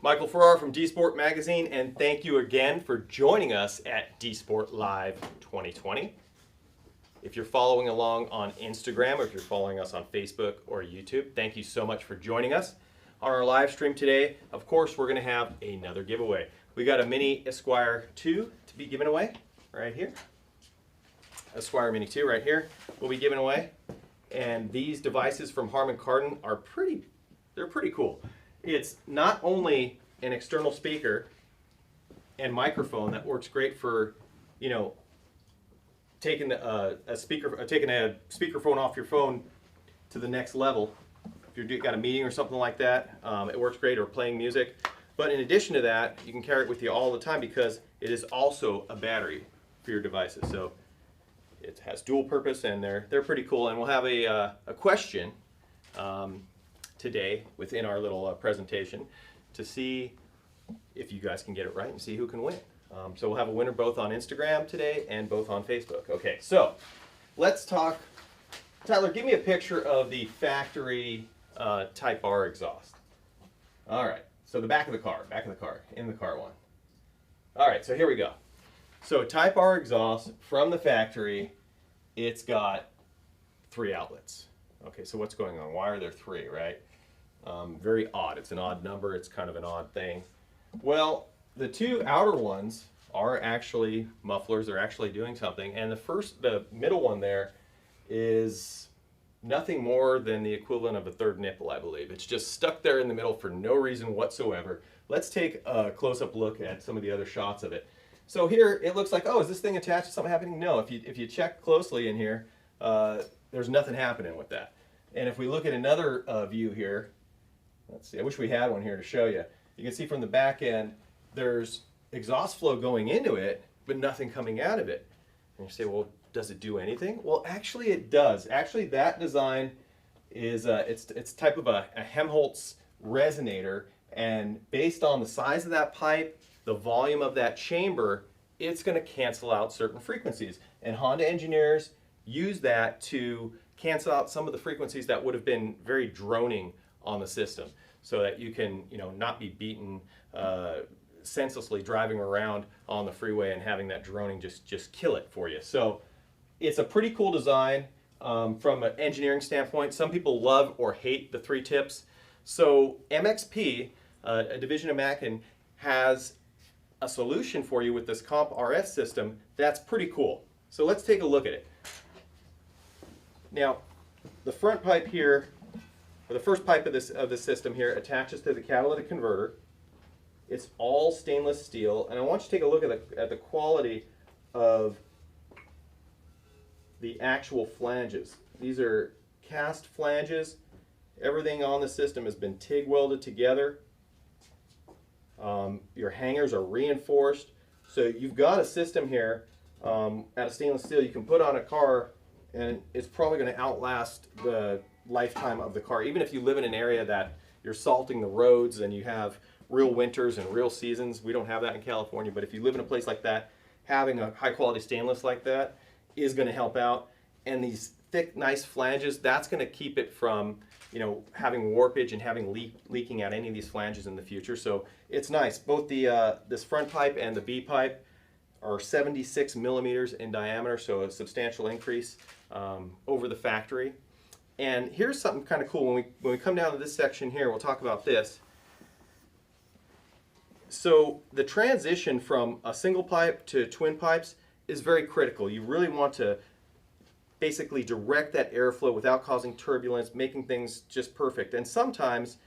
Michael Farrar from DSPORT Magazine, and thank you again for joining us at DSPORT Live 2020. If you're following along on Instagram or if you're following us on Facebook or YouTube, thank you so much for joining us. On our live stream today, of course, we're going to have another giveaway. We got a Mini Esquire 2 to be given away right here. Esquire Mini 2 right here will be given away. And these devices from Harman Kardon are pretty cool. It's not only an external speaker and microphone that works great for, taking a speakerphone off your phone to the next level. If you've got a meeting or something like that, it works great, or playing music. But in addition to that, you can carry it with you all the time because it is also a battery for your devices. So it has dual purpose, and they're pretty cool. And we'll have a question today within our little presentation to see if you guys can get it right and see who can win. So we'll have a winner both on Instagram today and both on Facebook. Okay, so let's talk. Tyler, give me a picture of the factory Type R exhaust. All right, so the back of the car, in the car one. All right, so here we go. So Type R exhaust from the factory, it's got 3 outlets. Okay, so what's going on? Why are there 3, right? Very odd. It's an odd number. It's kind of an odd thing. Well, the 2 outer ones are actually mufflers. They're actually doing something. And the middle one there is nothing more than the equivalent of a third nipple, I believe. It's just stuck there in the middle for no reason whatsoever. Let's take a close-up look at some of the other shots of it. So here it looks like, oh, is this thing attached to something happening? No, if you check closely in here, there's nothing happening with that. And if we look at another view here, let's see, I wish we had one here to show you. You can see from the back end, there's exhaust flow going into it, but nothing coming out of it. And you say, well, does it do anything? Well, actually it does. Actually, that design is, it's type of a Helmholtz resonator, and based on the size of that pipe, the volume of that chamber, it's going to cancel out certain frequencies. And Honda engineers use that to cancel out some of the frequencies that would have been very droning on the system, so that you can, not be beaten senselessly driving around on the freeway and having that droning just kill it for you. So it's a pretty cool design from an engineering standpoint. Some people love or hate the 3 tips. So MXP, a division of Mackin, has a solution for you with this Comp RS system that's pretty cool. So let's take a look at it. Now, the front pipe here, or the first pipe of this system here, attaches to the catalytic converter. It's all stainless steel, and I want you to take a look at the quality of the actual flanges. These are cast flanges. Everything on the system has been TIG welded together. Your hangers are reinforced. So you've got a system here out of stainless steel you can put on a car, and it's probably going to outlast the lifetime of the car. Even if you live in an area that you're salting the roads and you have real winters and real seasons. We don't have that in California, but if you live in a place like that, having a high quality stainless like that is going to help out. And these thick, nice flanges, that's going to keep it from, having warpage and having leaking out any of these flanges in the future. So it's nice. Both the this front pipe and the B pipe are 76 millimeters in diameter, so a substantial increase over the factory. And here's something kind of cool. When we come down to this section here, we'll talk about this. So the transition from a single pipe to twin pipes is very critical. You really want to basically direct that airflow without causing turbulence, making things just perfect. And sometimes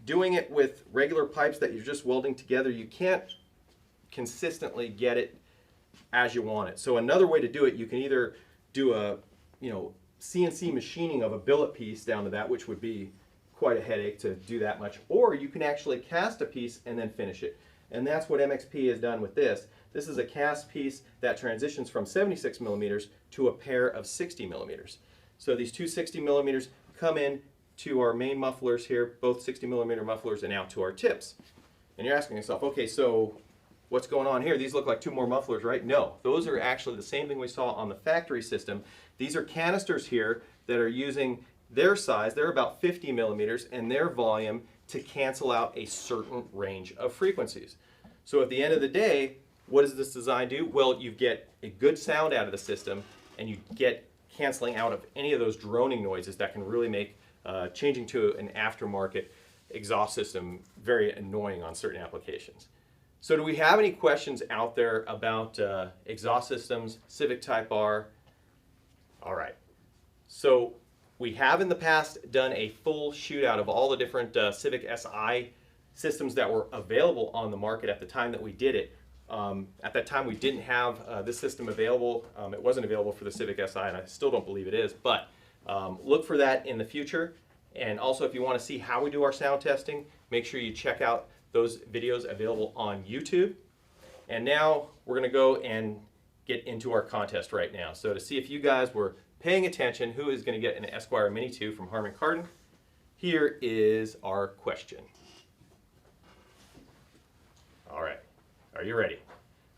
doing it with regular pipes that you're just welding together, you can't consistently get it as you want it. So another way to do it, you can either do a CNC machining of a billet piece down to that, which would be quite a headache to do that much, or you can actually cast a piece and then finish it. And that's what MXP has done with this. This is a cast piece that transitions from 76 millimeters to a pair of 60 millimeters. So these two 60 millimeters come in to our main mufflers here, both 60 millimeter mufflers, and out to our tips. And you're asking yourself, okay, so what's going on here? These look like 2 more mufflers, right? No, those are actually the same thing we saw on the factory system. These are canisters here that are using their size. They're about 50 millimeters, and their volume to cancel out a certain range of frequencies. So at the end of the day, what does this design do? Well, you get a good sound out of the system, and you get canceling out of any of those droning noises that can really make changing to an aftermarket exhaust system very annoying on certain applications. So do we have any questions out there about exhaust systems, Civic Type R? All right. So we have in the past done a full shootout of all the different Civic Si systems that were available on the market at the time that we did it. At that time we didn't have this system available. It wasn't available for the Civic Si, and I still don't believe it is, but look for that in the future. And also, if you want to see how we do our sound testing, make sure you check out those videos available on YouTube. And now we're going to go and get into our contest right now. So to see if you guys were paying attention, who is going to get an Esquire Mini 2 from Harman Kardon? Here is our question. All right, are you ready?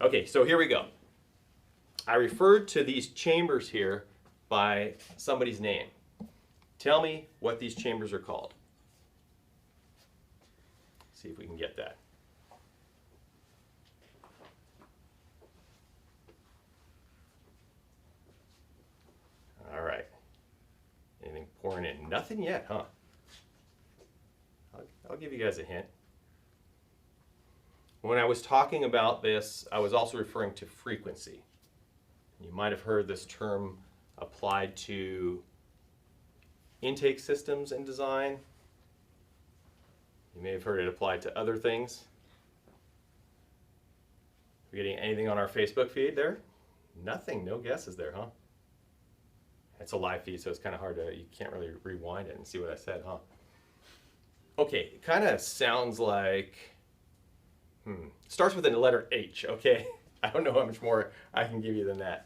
Okay, so here we go. I referred to these chambers here by somebody's name. Tell me what these chambers are called. See if we can get that. All right. Anything pouring in? Nothing yet, huh? I'll give you guys a hint. When I was talking about this, I was also referring to frequency. You might have heard this term applied to intake systems and design. You may have heard it applied to other things. Are we getting anything on our Facebook feed there? Nothing, no guesses there, huh? It's a live feed, so it's kind of hard to, you can't really rewind it and see what I said, huh? Okay, it kind of sounds like, starts with the letter H, okay? I don't know how much more I can give you than that.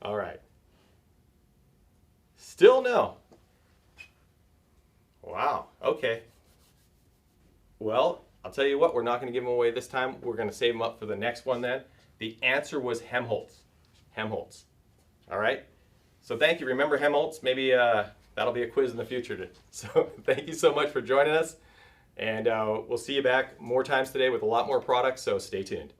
All right. Still no. Wow, okay. Well, I'll tell you what, we're not going to give them away this time. We're going to save them up for the next one then. The answer was Helmholtz. Helmholtz. All right? So thank you. Remember Helmholtz? Maybe that'll be a quiz in the future. So thank you so much for joining us. And we'll see you back more times today with a lot more products, so stay tuned.